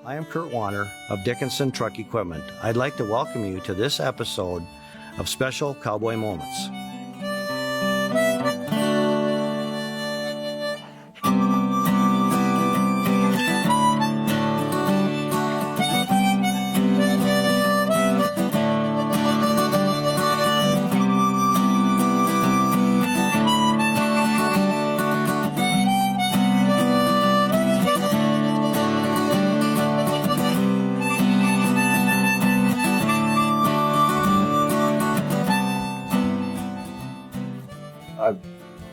I am Kurt Warner of Dickinson Truck Equipment. I'd like to welcome you to this episode of Special Cowboy Moments. I've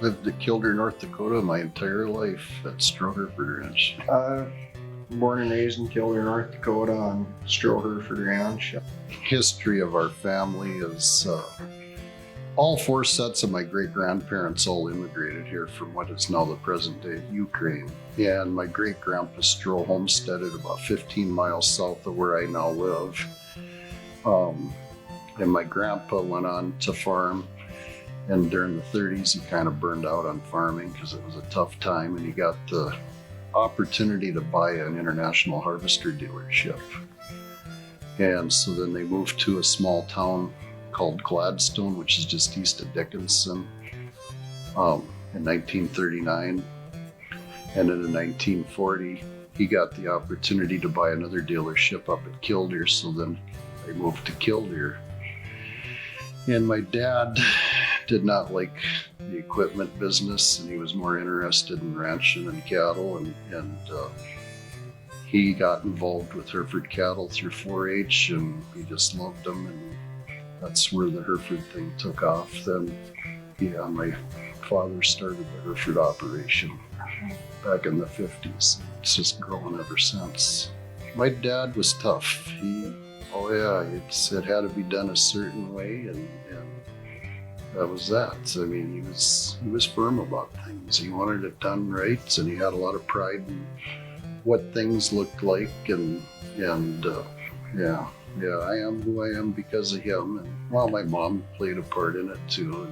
lived at Kildare, North Dakota my entire life at Stroh Hereford Ranch. Born and raised in Kildare, North Dakota on Stroh Hereford Ranch. History of our family is all four sets of my great-grandparents all immigrated here from what is now the present-day Ukraine. And my great-grandpa Stroh homesteaded about 15 miles south of where I now live. And my grandpa went on to farm. And during the 30s, he kind of burned out on farming because it was a tough time, and he got the opportunity to buy an international harvester dealership. And so then they moved to a small town called Gladstone, which is just east of Dickinson, in 1939. And then in 1940, he got the opportunity to buy another dealership up at Kildare, so then they moved to Kildare. And my dad did not like the equipment business, and he was more interested in ranching and cattle, and he got involved with Hereford cattle through 4-H, and he just loved them, and that's where the Hereford thing took off. Then my father started the Hereford operation back in the 50s. It's just grown ever since. My dad was tough. It had to be done a certain way, and that was that. I mean, he was firm about things. He wanted it done right, and he had a lot of pride in what things looked like, and I am who I am because of him. And well, my mom played a part in it too.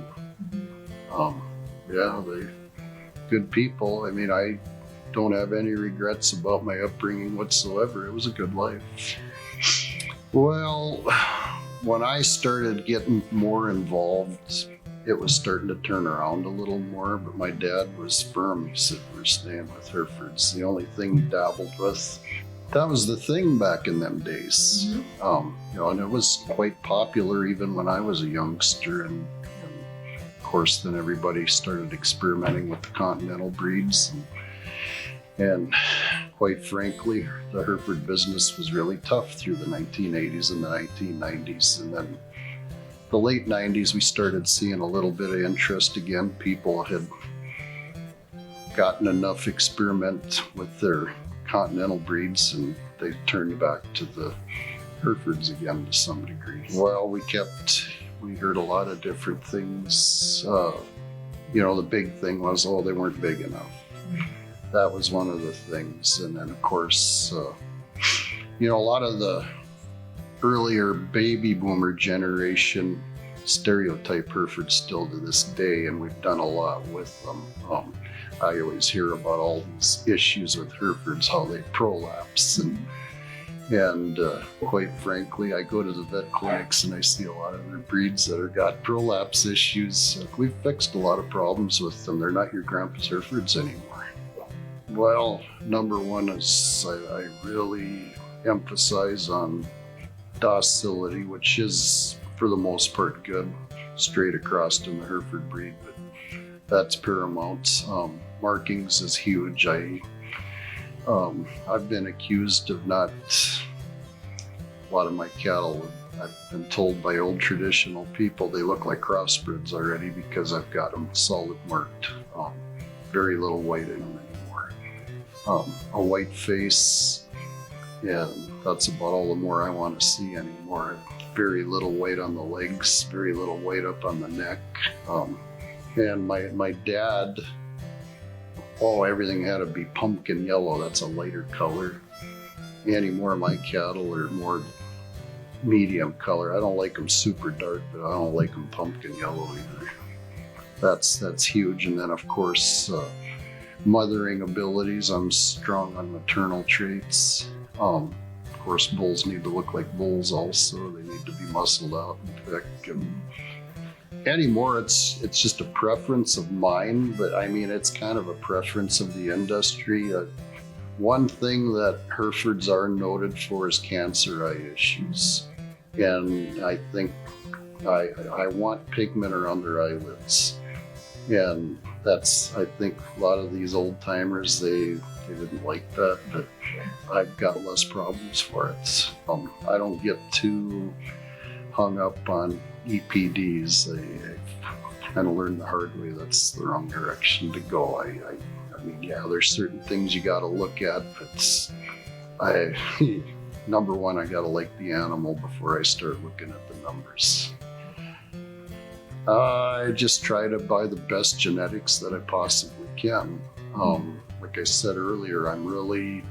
And they're good people. I mean, I don't have any regrets about my upbringing whatsoever. It was a good life. Well, when I started getting more involved, it was starting to turn around a little more, but my dad was firm. He said, "We're staying with Herefords." The only thing he dabbled with. That was the thing back in them days. And it was quite popular even when I was a youngster. And of course, then everybody started experimenting with the continental breeds. And quite frankly, the Hereford business was really tough through the 1980s and the 1990s. And then the late 90s, we started seeing a little bit of interest again. People had gotten enough experiment with their continental breeds, and they turned back to the Herefords again to some degree. Well, we heard a lot of different things. The big thing was, they weren't big enough. That was one of the things. And then, of course, a lot of the earlier baby boomer generation stereotype Hereford still to this day, and we've done a lot with them. I always hear about all these issues with Herefords, how they prolapse, and quite frankly, I go to the vet clinics and I see a lot of their breeds that have got prolapse issues. We've fixed a lot of problems with them. They're not your grandpa's Herefords anymore. Well, number one is I really emphasize on docility, which is for the most part good, straight across in the Hereford breed, but that's paramount. Markings is huge. I've been accused of not, a lot of my cattle, I've been told by old traditional people they look like crossbreds already because I've got them solid marked. Very little white in them anymore. A white face, and that's about all the more I want to see anymore. Very little white on the legs, very little white up on the neck. And my dad, everything had to be pumpkin yellow. That's a lighter color. Any more of my cattle are more medium color. I don't like them super dark, but I don't like them pumpkin yellow either. That's huge. And then, of course, mothering abilities. I'm strong on maternal traits. Of course, bulls need to look like bulls also. They need to be muscled out and thick. And anymore, it's just a preference of mine, but I mean, it's kind of a preference of the industry. One thing that Herefords are noted for is cancer eye issues. And I think I want pigment around their eyelids. And that's, I think a lot of these old timers, they didn't like that, but I've got less problems for it. I don't get too hung up on EPDs. I kind of learned the hard way that's the wrong direction to go. I mean, yeah, there's certain things you got to look at, but number one, I got to like the animal before I start looking at the numbers. I just try to buy the best genetics that I possibly can. Like I said earlier, I'm really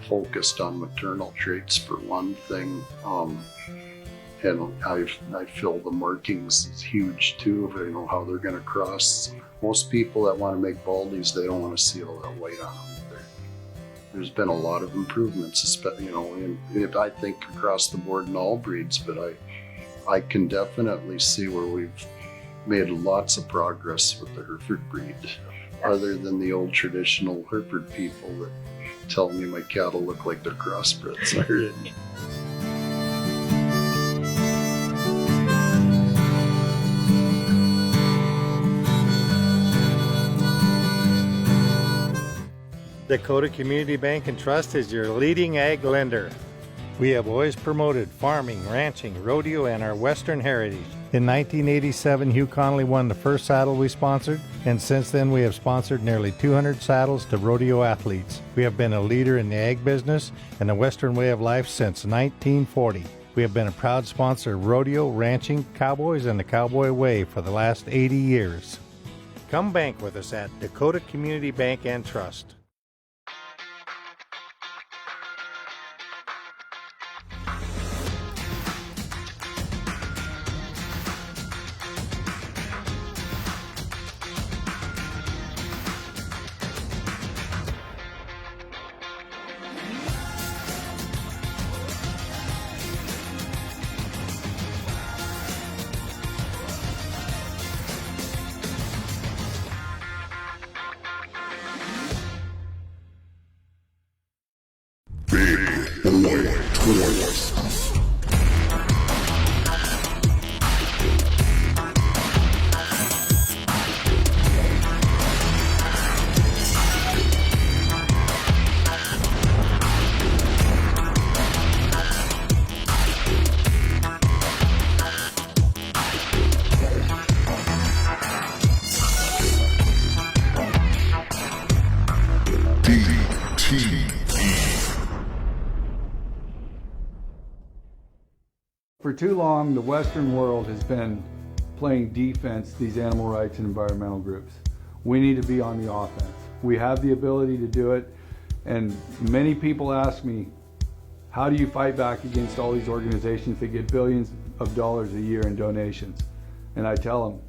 focused on maternal traits for one thing. And I feel the markings is huge too. I know how they're going to cross. Most people that want to make baldies, they don't want to see all that white on them. There's been a lot of improvements, you know, and I think across the board in all breeds, but I can definitely see where we've made lots of progress with the Hereford breed, other than the old traditional Hereford people that tell me my cattle look like they're crossbreds. Dakota Community Bank and Trust is your leading ag lender. We have always promoted farming, ranching, rodeo, and our Western heritage. In 1987, Hugh Connolly won the first saddle we sponsored, and since then we have sponsored nearly 200 saddles to rodeo athletes. We have been a leader in the ag business and the Western way of life since 1940. We have been a proud sponsor of rodeo, ranching, cowboys, and the Cowboy way for the last 80 years. Come bank with us at Dakota Community Bank and Trust. For too long, the Western world has been playing defense, these animal rights and environmental groups. We need to be on the offense. We have the ability to do it, and many people ask me, how do you fight back against all these organizations that get billions of dollars a year in donations? And I tell them,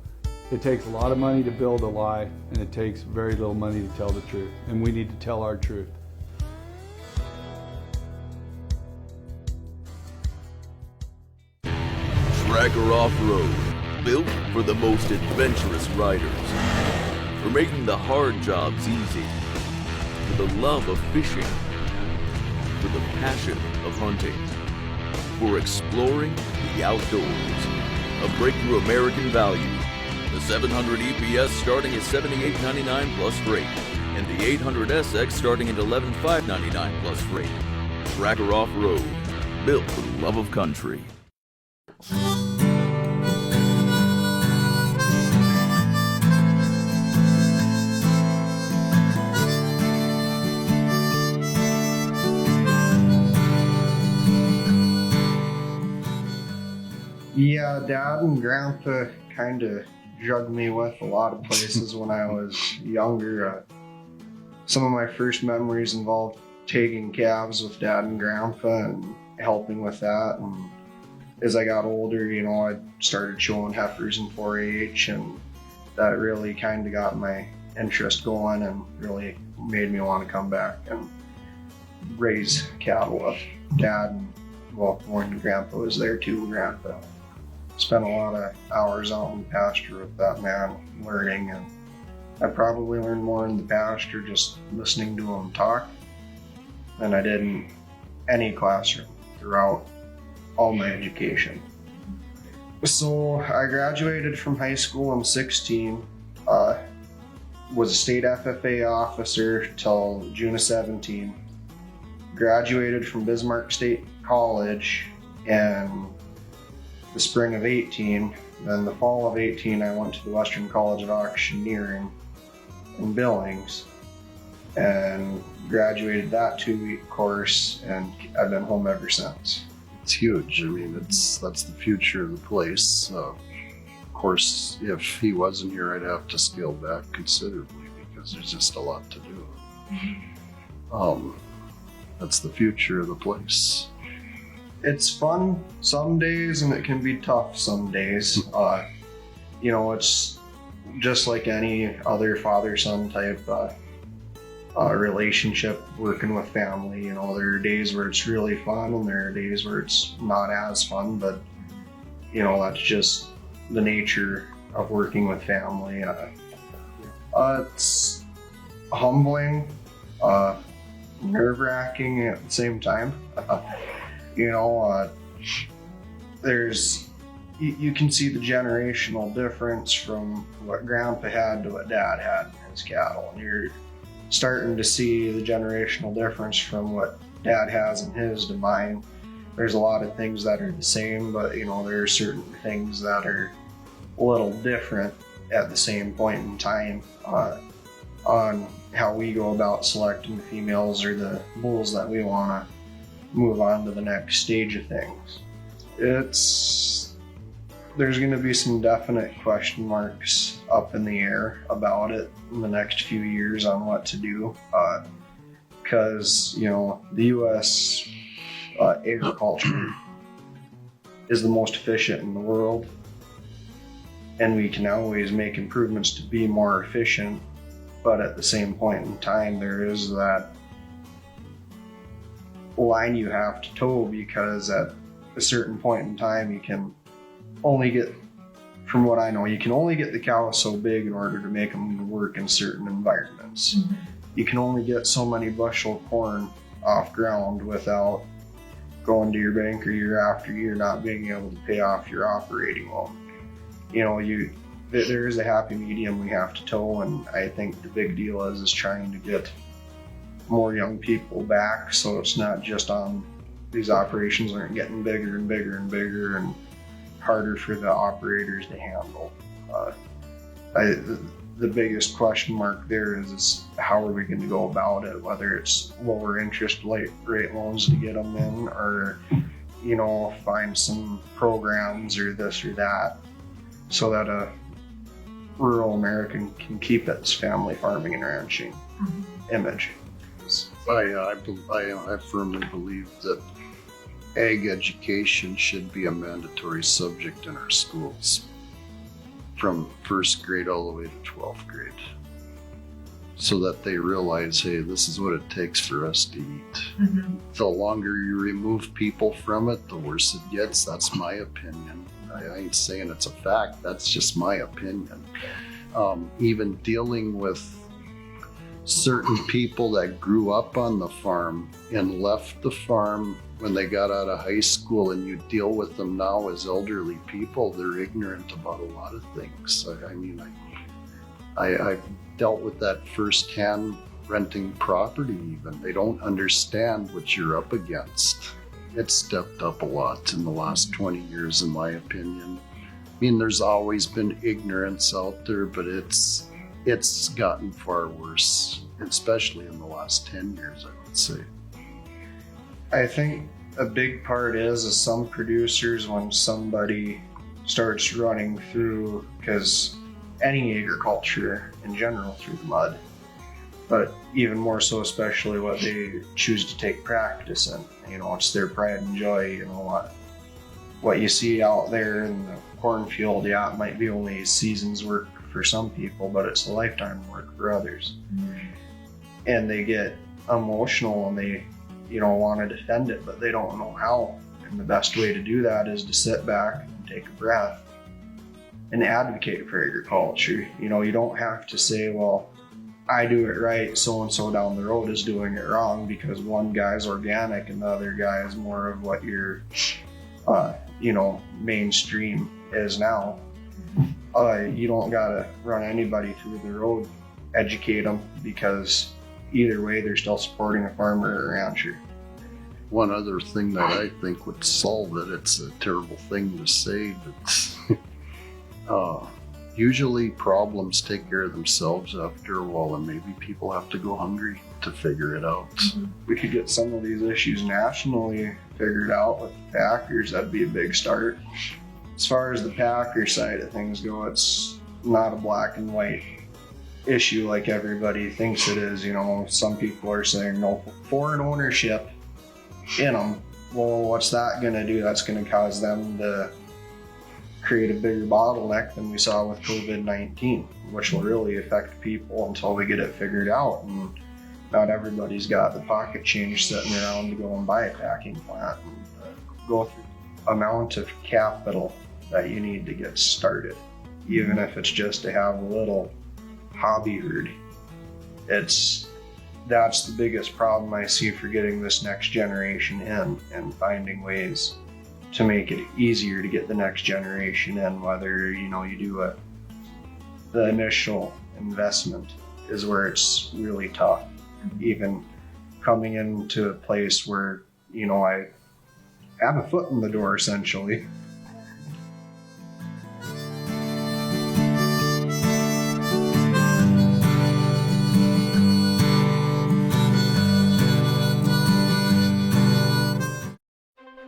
it takes a lot of money to build a lie, and it takes very little money to tell the truth, and we need to tell our truth. Tracker Off-Road, built for the most adventurous riders. For making the hard jobs easy. For the love of fishing. For the passion of hunting. For exploring the outdoors. A breakthrough American value. The 700 EPS starting at $78.99 plus freight. And the 800 SX starting at $11,599 plus freight. Tracker Off-Road, built for the love of country. Yeah, Dad and Grandpa kind of drugged me with a lot of places when I was younger. Some of my first memories involved taking calves with Dad and Grandpa and helping with that. And as I got older, you know, I started showing heifers in 4-H, and that really kind of got my interest going and really made me want to come back. And raise cattle with Dad, and well, when Grandpa was there too. Grandpa spent a lot of hours out in the pasture with that man learning, and I probably learned more in the pasture just listening to him talk than I did in any classroom throughout all my education. So I graduated from high school in 16, was a state FFA officer till June of 17, graduated from Bismarck State College in the spring of 18. Then the fall of 18, I went to the Western College of Auctioneering in Billings and graduated that 2-week course, and I've been home ever since. It's huge. I mean, that's the future of the place. Of course, if he wasn't here, I'd have to scale back considerably because there's just a lot to do. That's the future of the place. It's fun some days and it can be tough some days. It's just like any other father-son type relationship working with family. There are days where it's really fun and there are days where it's not as fun, but that's just the nature of working with family. It's humbling, nerve-wracking at the same time. You can see the generational difference from what Grandpa had to what Dad had in his cattle, and you're starting to see the generational difference from what Dad has in his to mine. There's a lot of things that are the same, but there are certain things that are a little different at the same point in time on how we go about selecting the females or the bulls that we want to move on to the next stage of things. There's going to be some definite question marks up in the air about it in the next few years on what to do, because the U.S. Agriculture is the most efficient in the world, and we can always make improvements to be more efficient, but at the same point in time there is that line you have to toe, because at a certain point in time you can only get, from what I know, you can only get the cows so big in order to make them work in certain environments. Mm-hmm. You can only get so many bushel of corn off ground without going to your banker year after year not being able to pay off your operating loan. There is a happy medium we have to toe, and I think the big deal is trying to get more young people back, so it's not just on these operations aren't getting bigger and bigger and bigger and harder for the operators to handle. The biggest question mark there is how are we going to go about it, whether it's lower interest rate loans to get them in, or find some programs or this or that so that a rural American can keep its family farming and ranching image. I firmly believe that ag education should be a mandatory subject in our schools from first grade all the way to 12th grade, so that they realize, hey, this is what it takes for us to eat. Mm-hmm. The longer you remove people from it, the worse it gets. That's my opinion. I ain't saying it's a fact. That's just my opinion. Even dealing with certain people that grew up on the farm and left the farm when they got out of high school, and you deal with them now as elderly people, they're ignorant about a lot of things. I've dealt with that firsthand renting property even. They don't understand what you're up against. It's stepped up a lot in the last 20 years, in my opinion. There's always been ignorance out there, but it's gotten far worse, especially in the last 10 years, I would say. I think a big part is some producers, when somebody starts running through, because any agriculture in general through the mud, but even more so especially what they choose to take practice in, it's their pride and joy. What you see out there in the cornfield, it might be only a season's work for some people, but it's a lifetime work for others. Mm-hmm. And they get emotional and they want to defend it, but they don't know how. And the best way to do that is to sit back and take a breath and advocate for agriculture. You don't have to say, well, I do it right, so-and-so down the road is doing it wrong, because one guy's organic and the other guy is more of what your, mainstream is now. You don't gotta run anybody through the road, educate them, because either way, they're still supporting a farmer or rancher. One other thing that I think would solve it, it's a terrible thing to say, but usually problems take care of themselves after a while, and maybe people have to go hungry to figure it out. We could get some of these issues nationally figured out with the packers. That'd be a big start. As far as the packer side of things go, it's not a black and white issue like everybody thinks it is. Some people are saying no foreign ownership in them. Well, what's that going to do? That's going to cause them to create a bigger bottleneck than we saw with COVID-19, which will really affect people until we get it figured out. And not everybody's got the pocket change sitting around to go and buy a packing plant and go through the amount of capital that you need to get started, even if it's just to have a little hobby herd. That's the biggest problem I see for getting this next generation in, and finding ways to make it easier to get the next generation in. Whether you do the initial investment is where it's really tough, even coming into a place where I have a foot in the door essentially.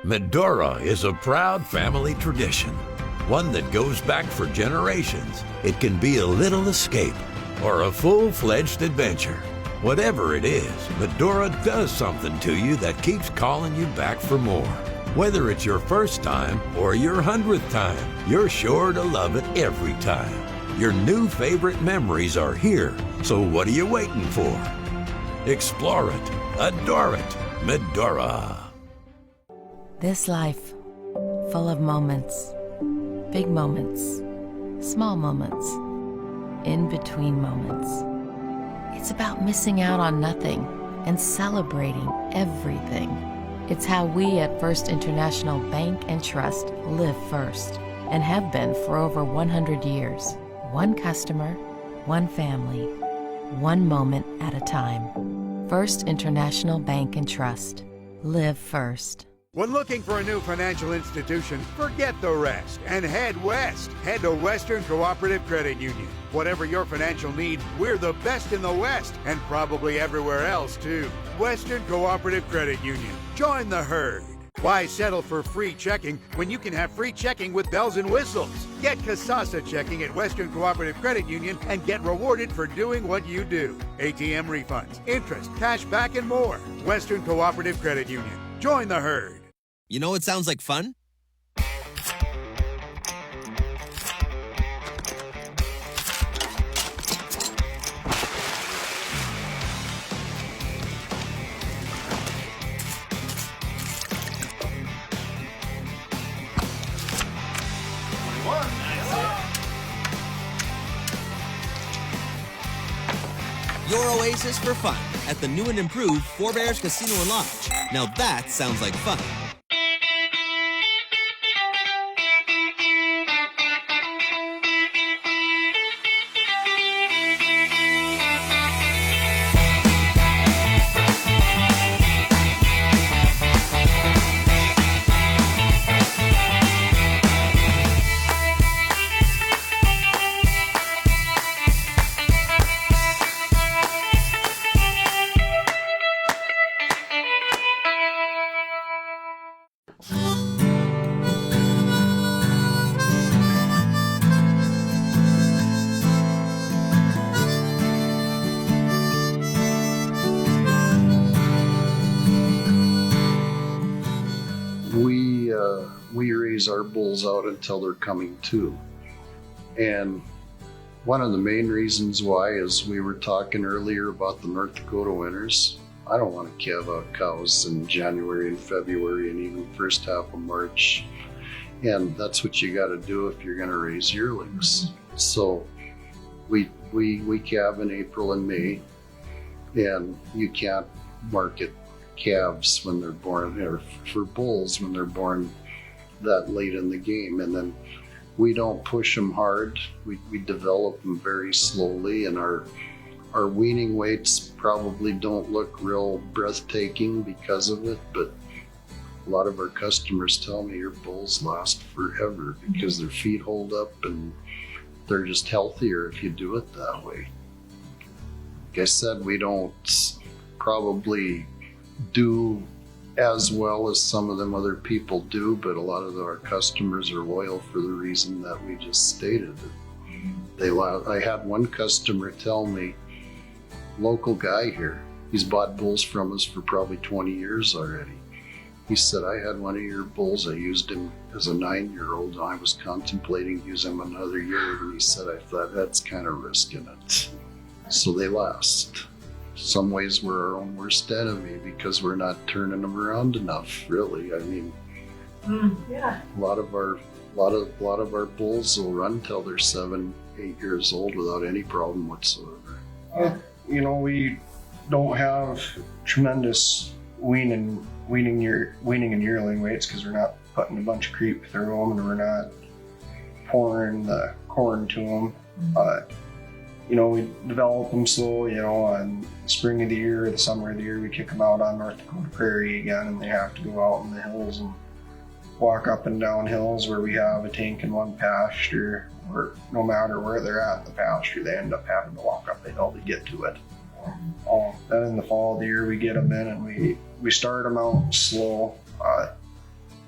Medora is a proud family tradition, one that goes back for generations. It can be a little escape or a full-fledged adventure. Whatever it is, Medora does something to you that keeps calling you back for more. Whether it's your first time or your 100th time, you're sure to love it every time. Your new favorite memories are here, so what are you waiting for? Explore it, adore it, Medora. This life, full of moments, big moments, small moments, in between moments. It's about missing out on nothing and celebrating everything. It's how we at First International Bank and Trust live first, and have been for over 100 years. One customer, one family, one moment at a time. First International Bank and Trust. Live first. When looking for a new financial institution, forget the rest and head west. Head to Western Cooperative Credit Union. Whatever your financial need, we're the best in the West, and probably everywhere else too. Western Cooperative Credit Union. Join the herd. Why settle for free checking when you can have free checking with bells and whistles? Get Kasasa checking at Western Cooperative Credit Union and get rewarded for doing what you do. ATM refunds, interest, cash back, and more. Western Cooperative Credit Union. Join the herd. You know what sounds like fun? Your oasis for fun at the new and improved Four Bears Casino and Lodge. Now that sounds like fun. We raise our bulls out until they're coming to. And one of the main reasons why is we were talking earlier about the North Dakota winters. I don't want to calve out cows in January and February and even first half of March. And that's what you got to do if you're going to raise yearlings. So we calve in April and May, and you can't market calves when they're born, or for bulls when they're born that late in the game. And then we don't push them hard. We develop them very slowly, and our weaning weights probably don't look real breathtaking because of it, but a lot of our customers tell me your bulls last forever because their feet hold up and they're just healthier if you do it that way. Like I said, we don't probably do as well as some of them other people do, but a lot of our customers are loyal for the reason that we just stated. I had one customer tell me, local guy here, he's bought bulls from us for probably 20 years already. He said, I had one of your bulls. I used him as a 9-year-old, and I was contemplating using him another year. And he said, I thought that's kind of risking it. So they last. Some ways we're our own worst enemy because we're not turning them around enough, really. I mean, a lot of our bulls will run till they're 7, 8 years old without any problem whatsoever. You know, we don't have tremendous weaning and yearling weights because we're not putting a bunch of creep through them, and we're not pouring the corn to them. You know, we develop them slowly. You know, on the spring of the year, the summer of the year, we kick them out on North Dakota Prairie again, and they have to go out in the hills and walk up and down hills where we have a tank in one pasture, or no matter where they're at in the pasture, they end up having to walk up the hill to get to it. Then in the fall of the year, we get them in and we start them out slow,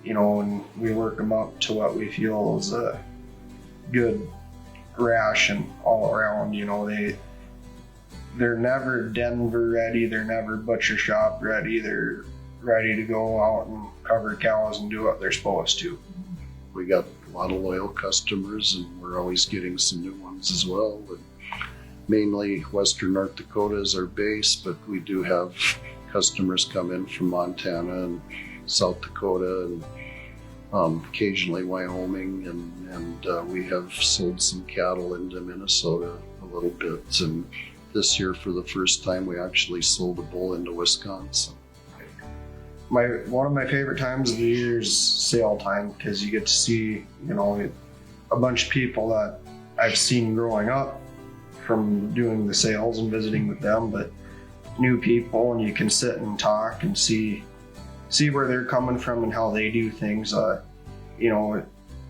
you know, and we work them up to what we feel is a good ration all around. You know, they're never Denver ready, they're never butcher shop ready, they're ready to go out and cover cows and do what they're supposed to. We got a lot of loyal customers, and we're always getting some new ones as well. But mainly Western North Dakota is our base, but we do have customers come in from Montana and South Dakota and occasionally Wyoming, and we have sold some cattle into Minnesota a little bit. And this year, for the first time, we actually sold a bull into Wisconsin. One of my favorite times of the year is sale time, because you get to see, you know, a bunch of people that I've seen growing up from doing the sales and visiting with them, but new people, and you can sit and talk and see where they're coming from and how they do things. You know,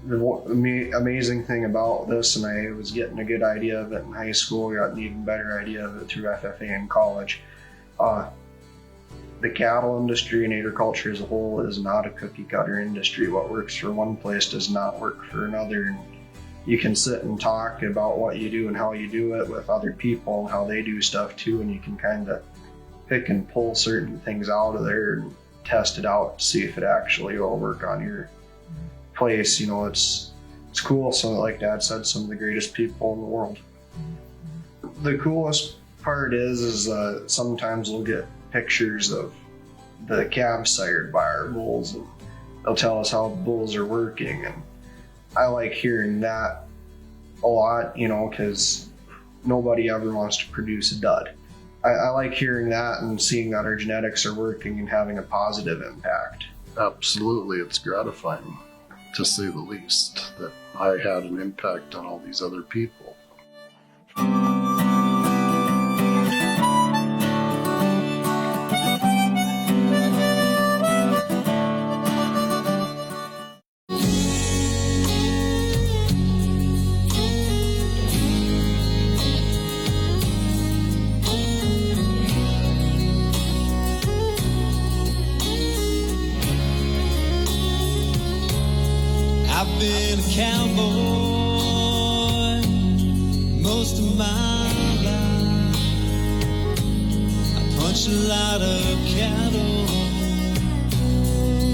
the amazing thing about this, and I was getting a good idea of it in high school, got an even better idea of it through FFA in college. The cattle industry and agriculture as a whole is not a cookie cutter industry. What works for one place does not work for another. And you can sit and talk about what you do and how you do it with other people and how they do stuff too, and you can kind of pick and pull certain things out of there and test it out to see if it actually will work on your place. You know, it's cool. So like Dad said, some of the greatest people in the world. The coolest part is sometimes we'll get pictures of the calves sired by our bulls, and they'll tell us how the bulls are working, and I like hearing that a lot, you know, because nobody ever wants to produce a dud. I like hearing that and seeing that our genetics are working and having a positive impact. Absolutely, it's gratifying, to say the least, that I had an impact on all these other people. I've been a cowboy most of my life. I punched a lot of cattle,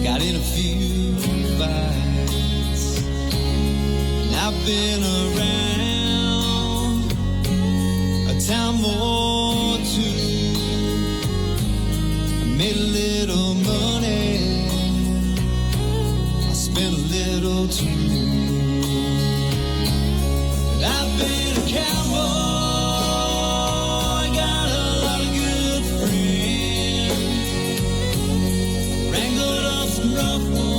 got in a few fights, and I've been around a time or two. so true. I've been a cowboy, got a lot of good friends, wrangled up some rough ones.